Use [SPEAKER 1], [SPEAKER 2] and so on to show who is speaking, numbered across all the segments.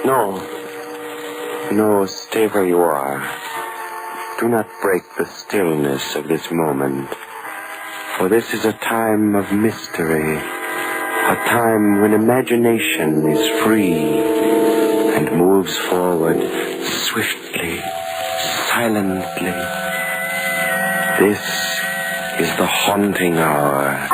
[SPEAKER 1] No. No, stay where you are. Do not break the stillness of this moment. For this is a time of mystery. A time when imagination is free and moves forward swiftly, silently. This is the haunting hour.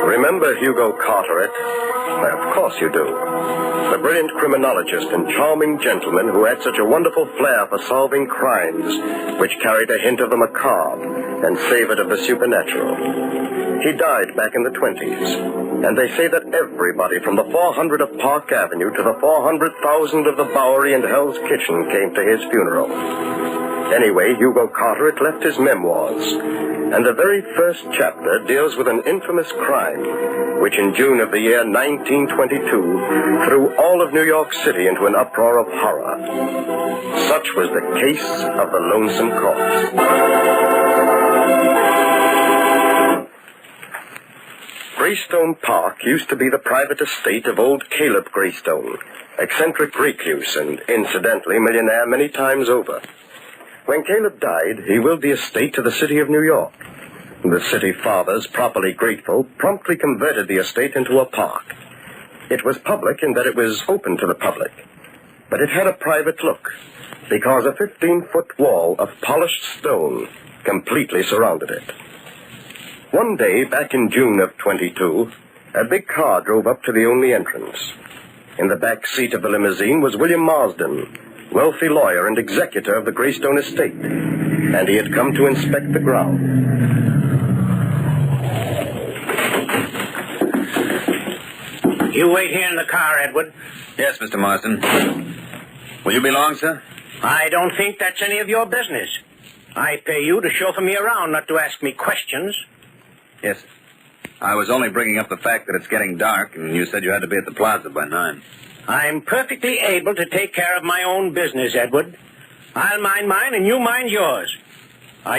[SPEAKER 2] Remember Hugo Carteret? Why, of course you do. The brilliant criminologist and charming gentleman who had such a wonderful flair for solving crimes, which carried a hint of the macabre and savored of the supernatural. He died back in the 20s, and they say that everybody from the 400 of Park Avenue to the 400,000 of the Bowery and Hell's Kitchen came to his funeral. Anyway, Hugo Carteret left his memoirs, and the very first chapter deals with an infamous crime, which in June of the year 1922 threw all of New York City into an uproar of horror. Such was the case of the Lonesome Corpse. Greystone Park used to be the private estate of old Caleb Greystone, eccentric recluse and, incidentally, millionaire many times over. When Caleb died, he willed the estate to the city of New York. The city fathers, properly grateful, promptly converted the estate into a park. It was public in that it was open to the public, but it had a private look, because a 15-foot wall of polished stone completely surrounded it. One day, back in June of 22, a big car drove up to the only entrance. In the back seat of the limousine was William Marsden, wealthy lawyer and executor of the Greystone estate, and he had come to inspect the ground.
[SPEAKER 3] You wait here in the car, Edward.
[SPEAKER 4] Yes, Mr. Marsden. Will you be long, sir?
[SPEAKER 3] I don't think that's any of your business. I pay you to chauffeur me around, not to ask me questions.
[SPEAKER 4] Yes. I was only bringing up the fact that it's getting dark, and you said you had to be at the plaza by 9.
[SPEAKER 3] I'm perfectly able to take care of my own business, Edward. I'll mind mine and you mind yours.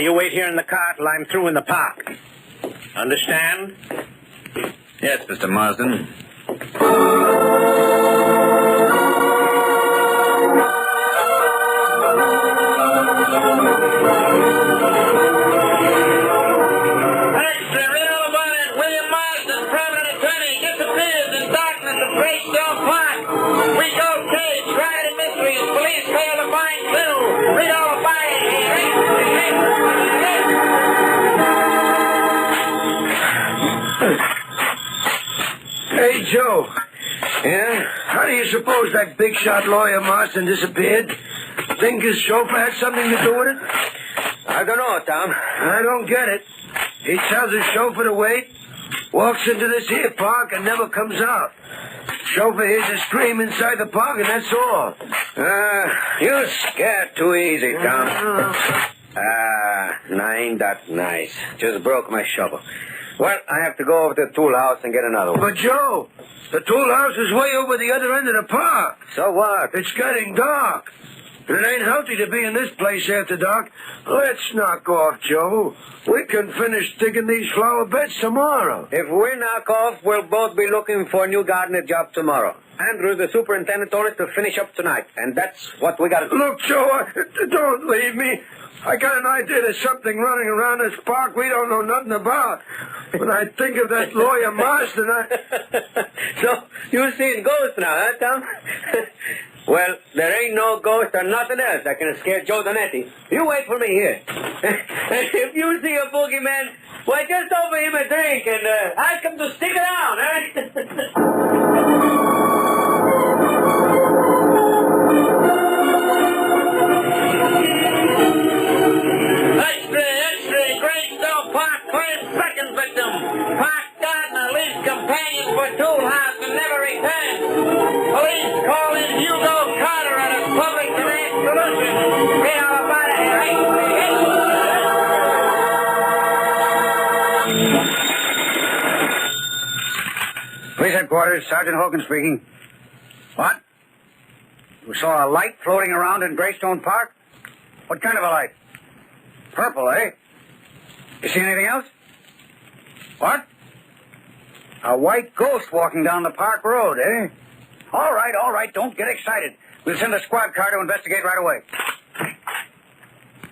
[SPEAKER 3] You wait here in the car till I'm through in the park. Understand?
[SPEAKER 4] Yes, Mr. Marsden.
[SPEAKER 5] Hey, Joe. Yeah? How do you suppose that big shot lawyer Marston disappeared? Think his chauffeur had something to do with it?
[SPEAKER 3] I don't know, Tom.
[SPEAKER 5] I don't get it. He tells his chauffeur to wait, walks into this here park, and never comes out. Chauffeur hears a scream inside the park, and that's all.
[SPEAKER 3] You're scared too easy, Tom. Ain't that nice. Just broke my shovel. Well, I have to go over to the tool house and get another one.
[SPEAKER 5] But, Joe, the tool house is way over the other end of the park.
[SPEAKER 3] So what?
[SPEAKER 5] It's getting dark. And it ain't healthy to be in this place after dark. Let's knock off, Joe. We can finish digging these flower beds tomorrow.
[SPEAKER 3] If we knock off, we'll both be looking for a new gardener job tomorrow. Andrew, the superintendent, told us to finish up tonight, and that's what we got to do.
[SPEAKER 5] Look, Joe, don't leave me. I got an idea there's something running around this park we don't know nothing about. When I think of that lawyer Marston,
[SPEAKER 3] So, you seen ghosts now, huh, Tom? Well, there ain't no ghost or nothing else that can scare Joe Donetti. You wait for me here. If you see a boogeyman, why, just offer him a drink and ask him to stick around, huh? Extra, Greystone Park claims second victim. Park gardener leaves companion for tool house and never returns. Police call in Hugo Carteret as public demand solution. Read all about it.
[SPEAKER 6] Police headquarters, Sergeant Hogan speaking. What? You saw a light floating around in Greystone Park? What kind of a light? Purple, eh? You see anything else? What? A white ghost walking down the park road, eh? All right. Don't get excited. We'll send a squad car to investigate right away.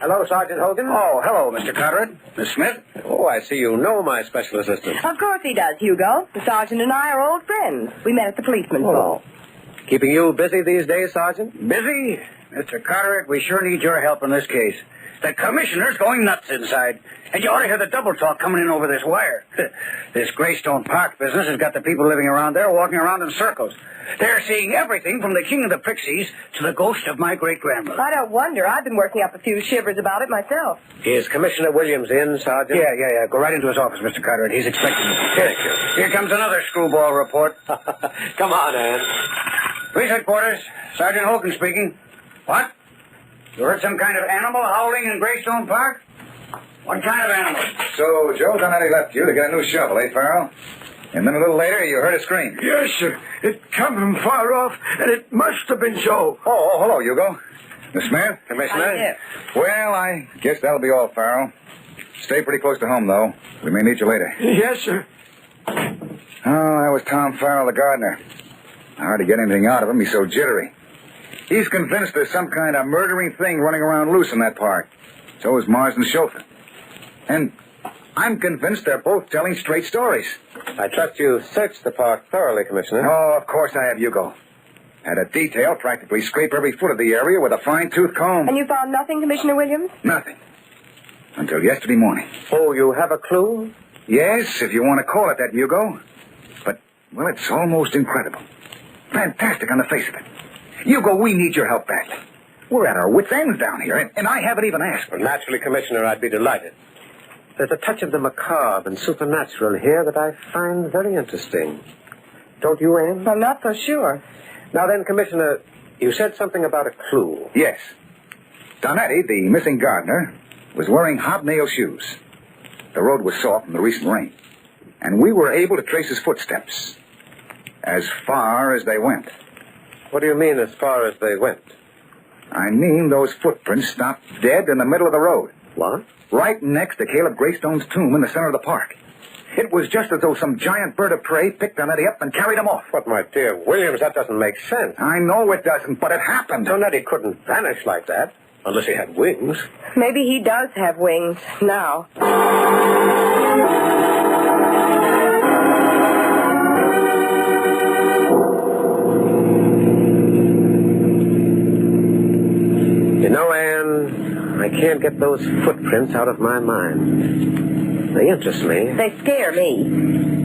[SPEAKER 3] Hello, Sergeant Hogan.
[SPEAKER 6] Oh, hello, Mr. Carteret. Miss Smith?
[SPEAKER 3] Oh, I see you know my special assistant.
[SPEAKER 7] Of course he does, Hugo. The sergeant and I are old friends. We met at the policeman's ball.
[SPEAKER 3] Keeping you busy these days, Sergeant?
[SPEAKER 6] Busy? Mr. Carteret, we sure need your help in this case. The commissioner's going nuts inside. And you ought to hear the double talk coming in over this wire. This Greystone Park business has got the people living around there walking around in circles. They're seeing everything from the king of the pixies to the ghost of my great-grandmother.
[SPEAKER 7] I don't wonder. I've been working up a few shivers about it myself.
[SPEAKER 3] Is Commissioner Williams in, Sergeant?
[SPEAKER 6] Yeah. Go right into his office, Mr. Carteret. He's expecting you.
[SPEAKER 3] Thank you.
[SPEAKER 6] Here comes another screwball report.
[SPEAKER 3] Come on, Ann.
[SPEAKER 6] Police headquarters. Sergeant Hogan speaking. What? You heard some kind of animal howling in Greystone Park? What kind of animal?
[SPEAKER 4] So, Joe Donetti left you to get a new shovel, eh, Farrell? And then a little later, you heard a scream.
[SPEAKER 5] Yes, sir. It come from far off, and it must have been Joe.
[SPEAKER 4] Oh, hello, Hugo. Miss Smith?
[SPEAKER 7] Commissioner?
[SPEAKER 4] Well, I guess that'll be all, Farrell. Stay pretty close to home, though. We may need you later.
[SPEAKER 5] Yes, sir.
[SPEAKER 4] Oh, that was Tom Farrell, the gardener. Hard to get anything out of him. He's so jittery. He's convinced there's some kind of murdering thing running around loose in that park. So is Mars and the chauffeur. And I'm convinced they're both telling straight stories.
[SPEAKER 3] I trust you searched the park thoroughly, Commissioner.
[SPEAKER 4] Oh, of course I have, Hugo. Had a detail practically scrape every foot of the area with a fine-tooth comb.
[SPEAKER 7] And you found nothing, Commissioner Williams?
[SPEAKER 4] Nothing. Until yesterday morning.
[SPEAKER 3] Oh, you have a clue?
[SPEAKER 4] Yes, if you want to call it that, Hugo. But, well, it's almost incredible. Fantastic on the face of it. Hugo, we need your help badly. We're at our wits' ends down here, and I haven't even asked.
[SPEAKER 3] Well, naturally, Commissioner, I'd be delighted. There's a touch of the macabre and supernatural here that I find very interesting. Don't you, Anne?
[SPEAKER 7] I'm not so sure.
[SPEAKER 3] Now then, Commissioner, you said something about a clue.
[SPEAKER 4] Yes. Donetti, the missing gardener, was wearing hobnail shoes. The road was soft from the recent rain, and we were able to trace his footsteps as far as they went.
[SPEAKER 3] What do you mean, as far as they went?
[SPEAKER 4] I mean those footprints stopped dead in the middle of the road.
[SPEAKER 3] What?
[SPEAKER 4] Right next to Caleb Greystone's tomb in the center of the park. It was just as though some giant bird of prey picked Donetti up and carried him off.
[SPEAKER 3] But, my dear Williams, that doesn't make sense.
[SPEAKER 4] I know it doesn't, but it happened.
[SPEAKER 3] Donetti couldn't vanish like that, unless he had wings.
[SPEAKER 7] Maybe he does have wings now.
[SPEAKER 3] You know, Anne, I can't get those footprints out of my mind. They interest me.
[SPEAKER 7] They scare me.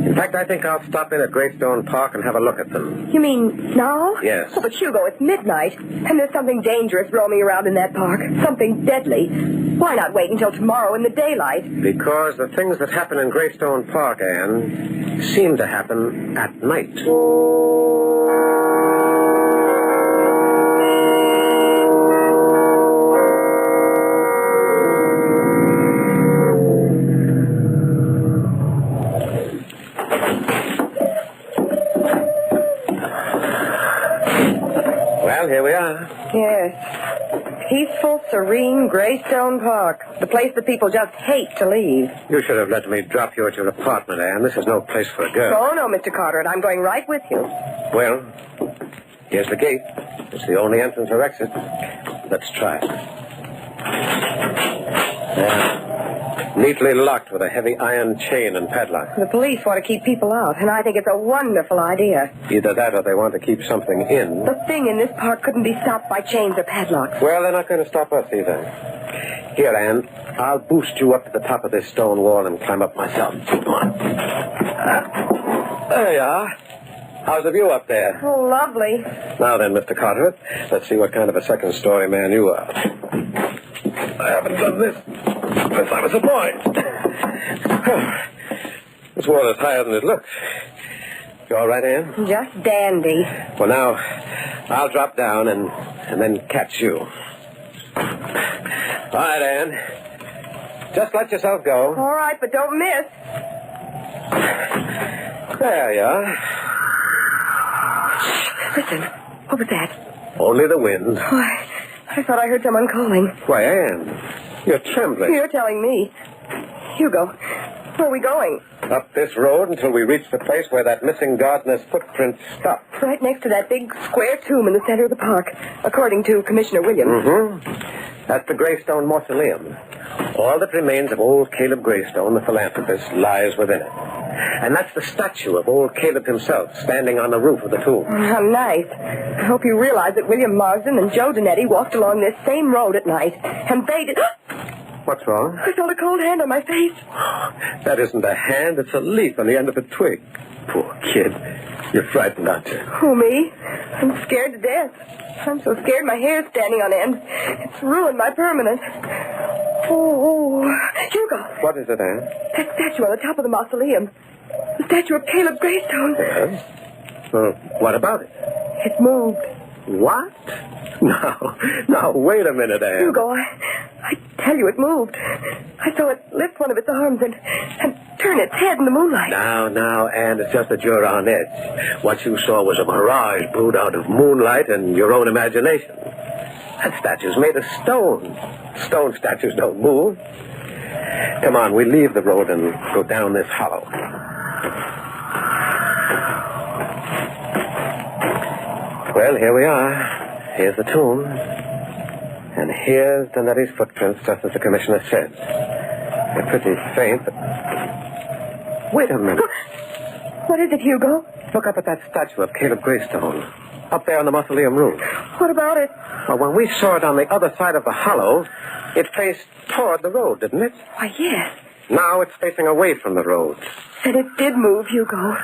[SPEAKER 3] In fact, I think I'll stop in at Greystone Park and have a look at them.
[SPEAKER 7] You mean now?
[SPEAKER 3] Yes.
[SPEAKER 7] Oh, but Hugo, it's midnight, and there's something dangerous roaming around in that park. Something deadly. Why not wait until tomorrow in the daylight?
[SPEAKER 3] Because the things that happen in Greystone Park, Anne, seem to happen at night. Well, here we are.
[SPEAKER 7] Yes. Peaceful, serene Greystone Park. The place that people just hate to leave.
[SPEAKER 3] You should have let me drop you at your apartment, Anne. This is no place for a girl.
[SPEAKER 7] Oh, no, Mr. Carteret. I'm going right with you.
[SPEAKER 3] Well, here's the gate. It's the only entrance or exit. Let's try it. There. Neatly locked with a heavy iron chain and padlock.
[SPEAKER 7] The police want to keep people out, and I think it's a wonderful idea.
[SPEAKER 3] Either that or they want to keep something in.
[SPEAKER 7] The thing in this park couldn't be stopped by chains or padlocks.
[SPEAKER 3] Well, they're not going to stop us either. Here, Anne, I'll boost you up to the top of this stone wall and climb up myself. Come on. There you are. How's the view up there?
[SPEAKER 7] Oh, lovely.
[SPEAKER 3] Now then, Mr. Carteret, let's see what kind of a second-story man you are. I haven't done this since I was a boy. This wall is higher than it looks. You all right, Anne?
[SPEAKER 7] Just dandy.
[SPEAKER 3] Well, now, I'll drop down and then catch you. All right, Anne. Just let yourself go.
[SPEAKER 7] All right, but don't miss.
[SPEAKER 3] There you are.
[SPEAKER 7] Listen, what was that?
[SPEAKER 3] Only the wind.
[SPEAKER 7] Oh, I thought I heard someone calling.
[SPEAKER 3] Why, Anne,
[SPEAKER 2] You're trembling.
[SPEAKER 7] You're telling me. Hugo, where are we going?
[SPEAKER 2] Up this road until we reach the place where that missing gardener's footprints stop.
[SPEAKER 7] Right next to that big square tomb in the center of the park, according to Commissioner Williams.
[SPEAKER 2] Mm-hmm. That's the Greystone Mausoleum. All that remains of old Caleb Greystone, the philanthropist, lies within it. And that's the statue of old Caleb himself standing on the roof of the tomb.
[SPEAKER 7] How nice. I hope you realize that William Marsden and Joe Donetti walked along this same road at night, and they did...
[SPEAKER 2] What's wrong?
[SPEAKER 7] I felt a cold hand on my face.
[SPEAKER 2] That isn't a hand, it's a leaf on the end of a twig. Poor kid. You're frightened, aren't you?
[SPEAKER 7] Who, me? I'm scared to death. I'm so scared my hair's standing on end. It's ruined my permanent. Oh, Hugo.
[SPEAKER 2] What is it, Anne?
[SPEAKER 7] That statue on the top of the mausoleum. The statue of Caleb Greystone.
[SPEAKER 2] Yes? Well, what about it?
[SPEAKER 7] It moved.
[SPEAKER 2] What? Now, wait a minute, Anne.
[SPEAKER 7] Hugo, I tell you it moved. I saw it lift one of its arms and turn its head in the moonlight.
[SPEAKER 2] Now, Anne, it's just that you're on edge. What you saw was a mirage brewed out of moonlight and your own imagination. That statue's made of stone. Stone statues don't move. Come on, we leave the road and go down this hollow. Well, here we are. Here's the tomb. And here's Donetti's footprints, just as the commissioner said. They're pretty faint, but... Wait a minute.
[SPEAKER 7] What is it, Hugo?
[SPEAKER 2] Look up at that statue of Caleb Greystone. Up there on the mausoleum roof.
[SPEAKER 7] What about it?
[SPEAKER 2] Well, when we saw it on the other side of the hollow, it faced toward the road, didn't it?
[SPEAKER 7] Why, yes.
[SPEAKER 2] Now it's facing away from the road.
[SPEAKER 7] And it did move, Hugo.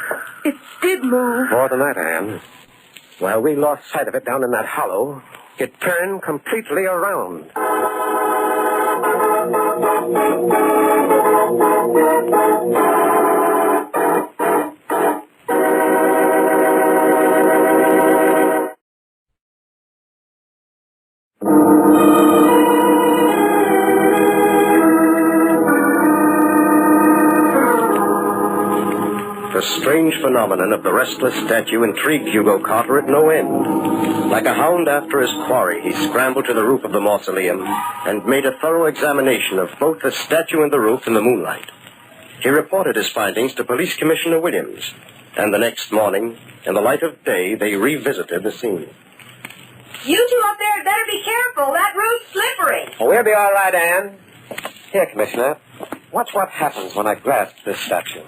[SPEAKER 7] It did move.
[SPEAKER 2] More than that, Anne. While we lost sight of it down in that hollow, it turned completely around. The strange phenomenon of the restless statue intrigued Hugo Carter at no end. Like a hound after his quarry, he scrambled to the roof of the mausoleum and made a thorough examination of both the statue and the roof in the moonlight. He reported his findings to Police Commissioner Williams, and the next morning, in the light of day, they revisited the scene.
[SPEAKER 8] You two up there had better be careful. That roof's slippery.
[SPEAKER 2] Oh, we'll be all right, Anne. Here, Commissioner. Watch what happens when I grasp this statue.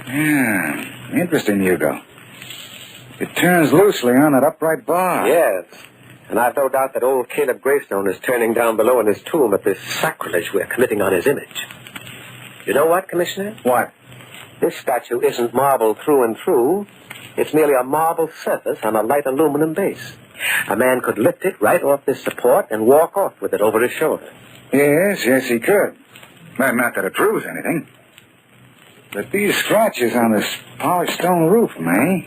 [SPEAKER 4] Yeah, interesting, Hugo. It turns loosely on that upright bar.
[SPEAKER 2] Yes, and I've no doubt that old Caleb Greystone is turning down below in his tomb at this sacrilege we're committing on his image. You know what, Commissioner?
[SPEAKER 4] What?
[SPEAKER 2] This statue isn't marble through and through. It's merely a marble surface on a light aluminum base. A man could lift it right off this support and walk off with it over his shoulder.
[SPEAKER 4] Yes, he could. Well, not that it proves anything. But these scratches on this polished stone roof, May,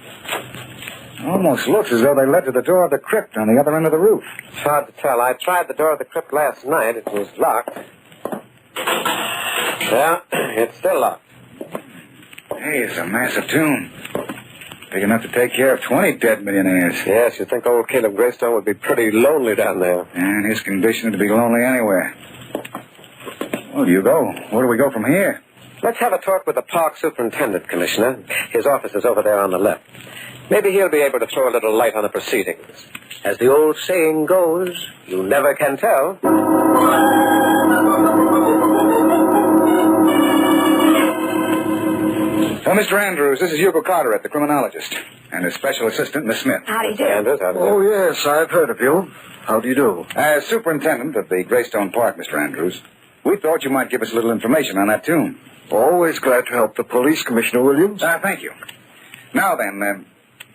[SPEAKER 4] almost looks as though they led to the door of the crypt on the other end of the roof.
[SPEAKER 2] It's hard to tell. I tried the door of the crypt last night. It was locked. Yeah, it's still locked.
[SPEAKER 4] Hey, it's a massive tomb. Big enough to take care of 20 dead millionaires.
[SPEAKER 2] Yes, you'd think old Caleb Greystone would be pretty lonely down there.
[SPEAKER 4] And his condition to be lonely anywhere. Well, Hugo, where do we go from here?
[SPEAKER 2] Let's have a talk with the park superintendent, Commissioner. His office is over there on the left. Maybe he'll be able to throw a little light on the proceedings. As the old saying goes, you never can tell.
[SPEAKER 4] So, Mr. Andrews, this is Hugo Carter, the criminologist, and his special assistant, Miss Smith.
[SPEAKER 7] How do you do?
[SPEAKER 2] Andrews, how do you do?
[SPEAKER 5] Oh, yes, I've heard of you. How do you do?
[SPEAKER 4] As superintendent of the Greystone Park, Mr. Andrews, we thought you might give us a little information on that tomb.
[SPEAKER 5] Always glad to help the police, Commissioner Williams.
[SPEAKER 4] Thank you. Now then,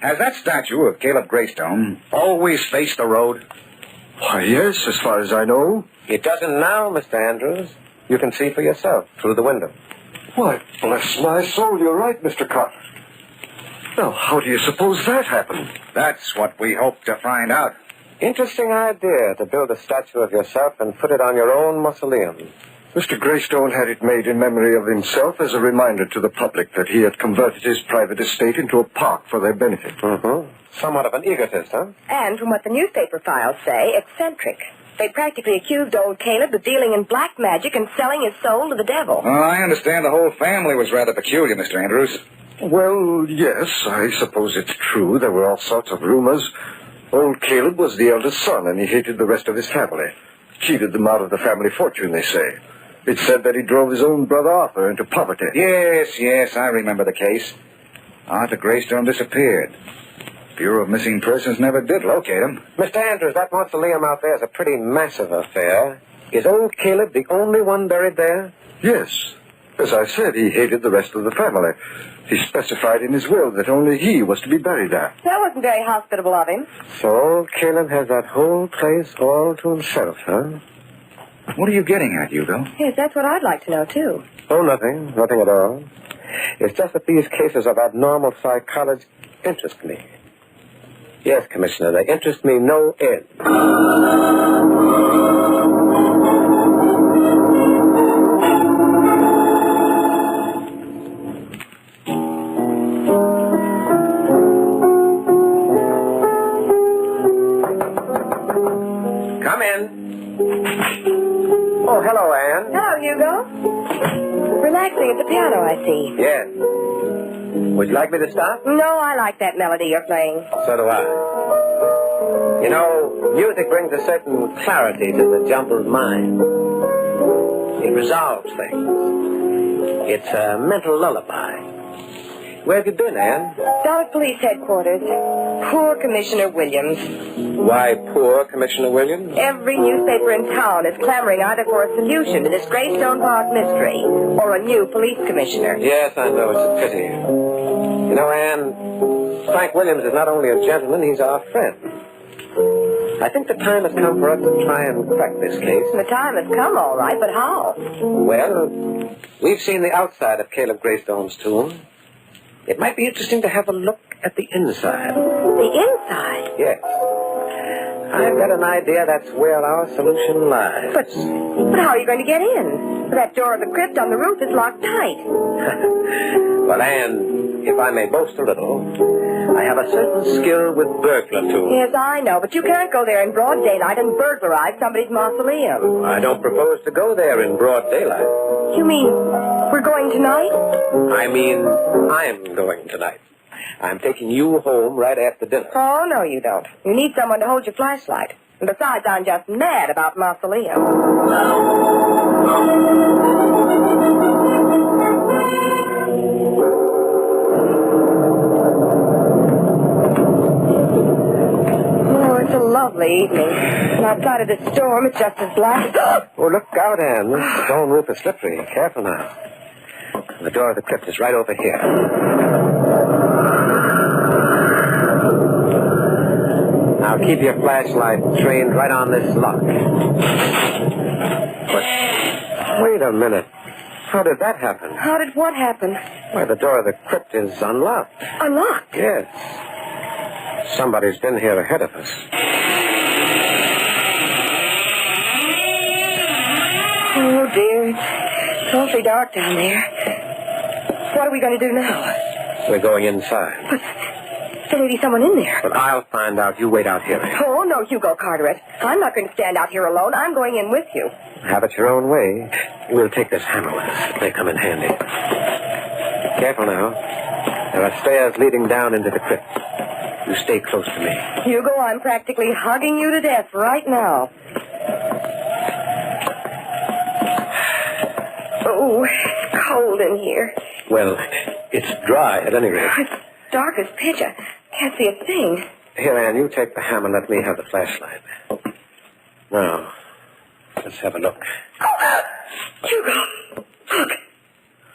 [SPEAKER 4] has that statue of Caleb Greystone always faced the road?
[SPEAKER 5] Why, yes, as far as I know.
[SPEAKER 2] It doesn't now, Mr. Andrews. You can see for yourself through the window.
[SPEAKER 5] Why, bless my soul, you're right, Mr. Carter. Now, how do you suppose that happened?
[SPEAKER 4] That's what we hope to find out.
[SPEAKER 2] Interesting idea to build a statue of yourself and put it on your own mausoleum. Mr. Greystone had it made in memory of himself as a reminder to the public that he had converted his private estate into a park for their benefit.
[SPEAKER 3] Mm-hmm. Somewhat of an egotist, huh?
[SPEAKER 7] And from what the newspaper files say, eccentric. They practically accused old Caleb of dealing in black magic and selling his soul to the devil.
[SPEAKER 4] Oh, I understand the whole family was rather peculiar, Mr. Andrews.
[SPEAKER 2] Well, yes, I suppose it's true. There were all sorts of rumors. Old Caleb was the eldest son, and he hated the rest of his family. Cheated them out of the family fortune, they say. It's said that he drove his own brother Arthur into poverty.
[SPEAKER 4] Yes, I remember the case. Arthur Greystone disappeared. Bureau of Missing Persons never did locate him.
[SPEAKER 3] Mr. Andrews, that mausoleum out there is a pretty massive affair. Is old Caleb the only one buried there?
[SPEAKER 2] Yes. As I said, he hated the rest of the family. He specified in his will that only he was to be buried there.
[SPEAKER 7] That wasn't very hospitable of him.
[SPEAKER 3] So old Caleb has that whole place all to himself, huh?
[SPEAKER 4] What are you getting at, Hugo?
[SPEAKER 7] Yes, that's what I'd like to know, too.
[SPEAKER 3] Oh, nothing at all. It's just that these cases of abnormal psychology interest me. Yes, Commissioner, they interest me no end. Come in. Oh, hello, Anne.
[SPEAKER 7] Hello, Hugo. Relaxing at the piano, I see.
[SPEAKER 3] Yes. Would you like me to stop?
[SPEAKER 7] No, I like that melody you're playing.
[SPEAKER 3] So do I. You know, music brings a certain clarity to the jumbled mind. It resolves things. It's a mental lullaby. Where have you been, Anne?
[SPEAKER 7] Down at police headquarters. Poor Commissioner Williams.
[SPEAKER 3] Why poor Commissioner Williams?
[SPEAKER 7] Every newspaper in town is clamoring either for a solution to this Greystone Park mystery or a new police commissioner.
[SPEAKER 3] Yes, I know. It's a pity. You know, Anne, Frank Williams is not only a gentleman, he's our friend. I think the time has come for us to try and crack this case.
[SPEAKER 7] The time has come, all right, but how?
[SPEAKER 3] Well, we've seen the outside of Caleb Greystone's tomb. It might be interesting to have a look at the inside.
[SPEAKER 7] The inside?
[SPEAKER 3] Yes. I've got an idea that's where our solution lies.
[SPEAKER 7] But how are you going to get in? That door of the crypt on the roof is locked tight.
[SPEAKER 3] Well, Anne, if I may boast a little, I have a certain skill with burglar tools.
[SPEAKER 7] Yes, I know, but you can't go there in broad daylight and burglarize somebody's mausoleum.
[SPEAKER 3] I don't propose to go there in broad daylight.
[SPEAKER 7] You mean we're going tonight?
[SPEAKER 3] I mean, I'm going tonight. I'm taking you home right after dinner.
[SPEAKER 7] Oh, no, you don't. You need someone to hold your flashlight. And besides, I'm just mad about mausoleum. Oh, it's a lovely evening. And outside of this storm, it's just as black.
[SPEAKER 3] Oh, look out, Anne. This stone roof is slippery. Careful now. The door of the crypt is right over here. Now keep your flashlight trained right on this lock. But wait a minute. How did that happen?
[SPEAKER 7] How did what happen?
[SPEAKER 3] Why, the door of the crypt is unlocked.
[SPEAKER 7] Unlocked?
[SPEAKER 3] Yes. Somebody's been here ahead of us.
[SPEAKER 7] Oh, dear. It's awfully dark down there. What are we going to do now?
[SPEAKER 3] We're going inside.
[SPEAKER 7] But there may be someone in there.
[SPEAKER 3] But I'll find out. You wait out here.
[SPEAKER 7] Oh, no, Hugo Carteret. I'm not going to stand out here alone. I'm going in with you.
[SPEAKER 3] Have it your own way. We'll take this hammer with us. It may come in handy. Careful now. There are stairs leading down into the crypt. You stay close to me.
[SPEAKER 7] Hugo, I'm practically hugging you to death right now. Oh, it's cold in here.
[SPEAKER 3] Well, it's dry at any rate.
[SPEAKER 7] It's dark as pitch. I can't see a thing.
[SPEAKER 3] Here, Anne, you take the hammer and let me have the flashlight. Now, let's have a look.
[SPEAKER 7] Oh, Hugo, look.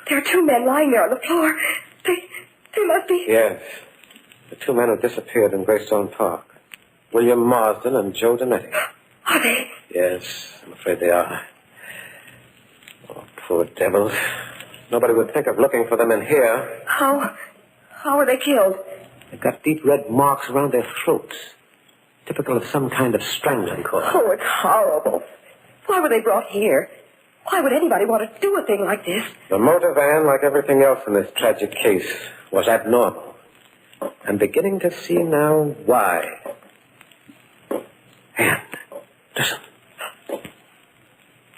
[SPEAKER 7] There are two men lying there on the floor. They must be...
[SPEAKER 3] Yes. The two men who disappeared in Greystone Park. William Marsden and Joe Donetti.
[SPEAKER 7] Are they?
[SPEAKER 3] Yes, I'm afraid they are. Oh, poor devils. Nobody would think of looking for them in here.
[SPEAKER 7] How were they killed?
[SPEAKER 3] They've got deep red marks around their throats. Typical of some kind of strangling cord.
[SPEAKER 7] Oh, it's horrible. Why were they brought here? Why would anybody want to do a thing like this?
[SPEAKER 3] The motive, Anne, like everything else in this tragic case, was abnormal. I'm beginning to see now why. Anne, listen.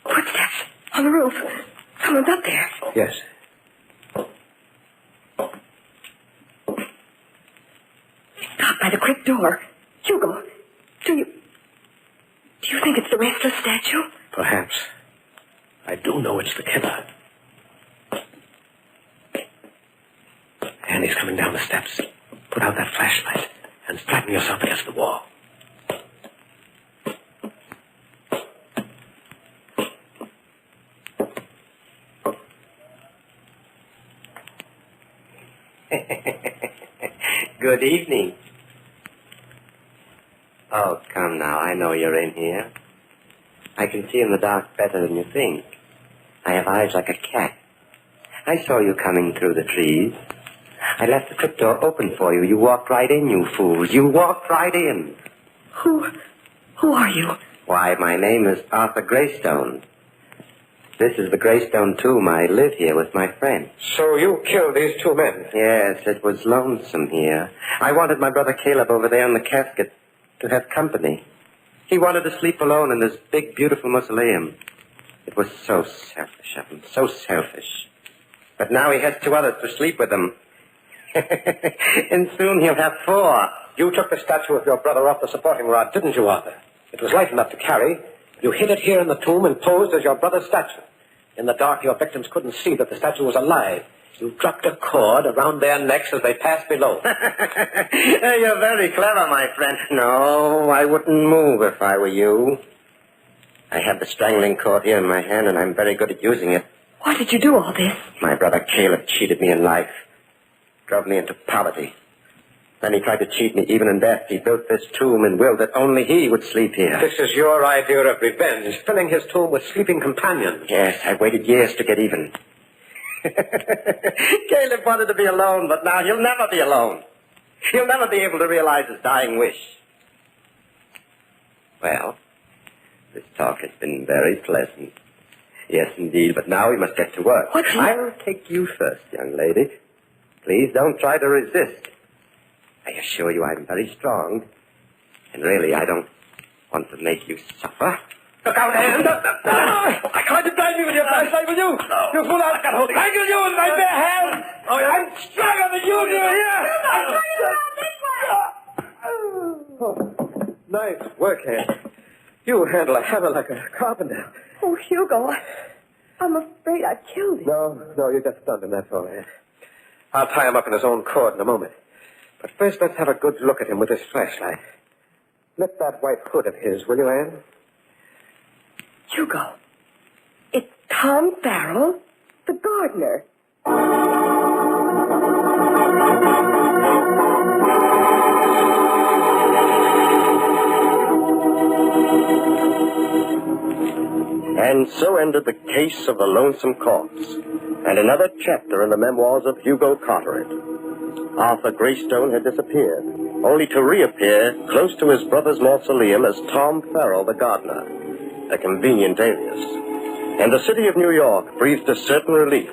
[SPEAKER 7] Footsteps on the roof. Someone's up there.
[SPEAKER 3] Yes.
[SPEAKER 7] Stop by the crypt door. Hugo, do you think it's the restless statue?
[SPEAKER 3] Perhaps. I do know it's the killer. And he's coming down the steps. Put out that flashlight and flatten yourself against the wall.
[SPEAKER 9] Good evening. Oh, come now. I know you're in here. I can see in the dark better than you think. I have eyes like a cat. I saw you coming through the trees. I left the crypt door open for you. You walked right in, you fools. You walked right in.
[SPEAKER 7] Who are you?
[SPEAKER 9] Why, my name is Arthur Greystone. This is the Greystone tomb. I live here with my friend.
[SPEAKER 3] So you killed these two men?
[SPEAKER 9] Yes, it was lonesome here. I wanted my brother Caleb over there in the casket to have company. He wanted to sleep alone in this big, beautiful mausoleum. It was so selfish of him, so selfish. But now he has two others to sleep with him. And soon he'll have four.
[SPEAKER 3] You took the statue of your brother off the supporting rod, didn't you, Arthur? It was light enough to carry. You hid it here in the tomb and posed as your brother's statue. In the dark, your victims couldn't see that the statue was alive. You dropped a cord around their necks as they passed below.
[SPEAKER 9] You're very clever, my friend. No, I wouldn't move if I were you. I have the strangling cord here in my hand, and I'm very good at using it.
[SPEAKER 7] Why did you do all this?
[SPEAKER 9] My brother Caleb cheated me in life. Drove me into poverty. Then he tried to cheat me even in death. He built this tomb and willed that only he would sleep here.
[SPEAKER 3] This is your idea of revenge, filling his tomb with sleeping companions.
[SPEAKER 9] Yes, I waited years to get even. Caleb wanted to be alone, but now he'll never be alone. He'll never be able to realize his dying wish. Well, this talk has been very pleasant. Yes, indeed, but now we must get to work. I'll take you first, young lady. Please don't try to resist. I assure you I'm very strong. And really, I don't want to make you suffer.
[SPEAKER 3] Look out, Anne! I tried to blind you with your flashlight, will you? You fool! I got hold of you. I kill you with my bare hands! Oh, yeah. I'm stronger than you do here! Nice work, Anne. You handle a hammer like a carpenter.
[SPEAKER 7] Oh, Hugo, I'm afraid I killed him.
[SPEAKER 3] No, you just stunned him, that's all, Anne. I'll tie him up in his own cord in a moment. But first, let's have a good look at him with this flashlight. Lift that white hood of his, will you, Anne?
[SPEAKER 7] Hugo, it's Tom Farrell, the gardener.
[SPEAKER 2] And so ended the case of the lonesome corpse, and another chapter in the memoirs of Hugo Carteret. Arthur Greystone had disappeared, only to reappear close to his brother's mausoleum as Tom Farrell, the gardener, a convenient alias. And the city of New York breathed a certain relief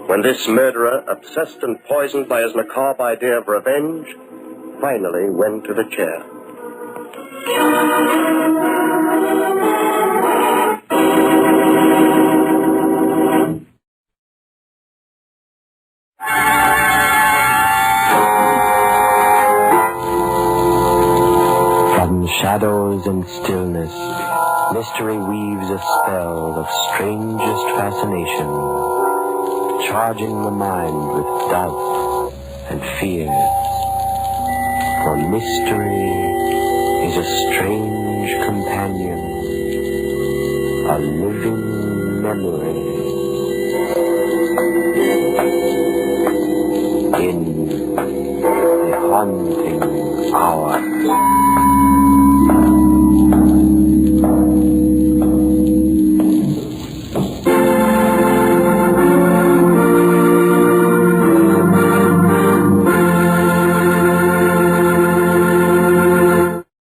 [SPEAKER 2] when this murderer, obsessed and poisoned by his macabre idea of revenge, finally went to the chair.
[SPEAKER 1] From shadows and stillness, mystery weaves a spell of strangest fascination, charging the mind with doubt and fear. For mystery is a strange companion, a living memory. In the haunting hour.